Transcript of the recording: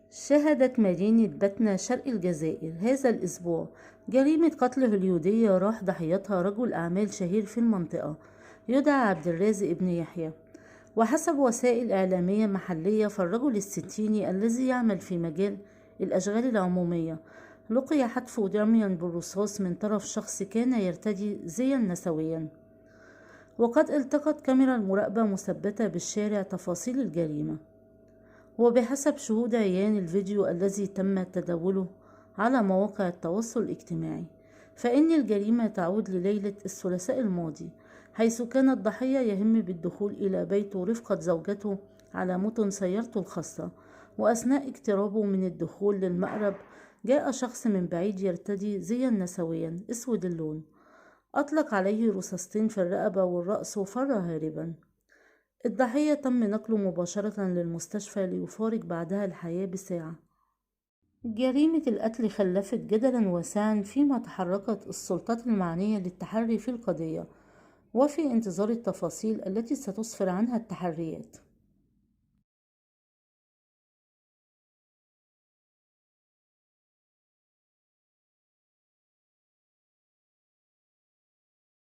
شهدت مدينة بتنا شرق الجزائر هذا الأسبوع جريمة قتل هوليودية راح ضحيتها رجل أعمال شهير في المنطقة يدعى عبد الرازق بن يحيى. وحسب وسائل إعلامية محلية فالرجل الستيني الذي يعمل في مجال الأشغال العمومية لقي حتفه رميا بالرصاص من طرف شخص كان يرتدي زيا نسويا. وقد التقت كاميرا المراقبة مثبتة بالشارع تفاصيل الجريمة. وبحسب شهود عيان الفيديو الذي تم تداوله على مواقع التواصل الاجتماعي فإن الجريمة تعود لليلة الثلاثاء الماضي، حيث كان الضحية يهم بالدخول إلى بيته رفقة زوجته على متن سيارته الخاصة. وأثناء اقترابه من الدخول للمقرب جاء شخص من بعيد يرتدي زيا نسويا أسود اللون، أطلق عليه رصاصتين في الرقبة والرأس وفر هاربا. الضحية تم نقله مباشرة للمستشفى ليفارق بعدها الحياة بساعة. جريمة القتل خلفت جدلا واسعا فيما تحركت السلطات المعنية للتحري في القضية، وفي انتظار التفاصيل التي ستسفر عنها التحريات.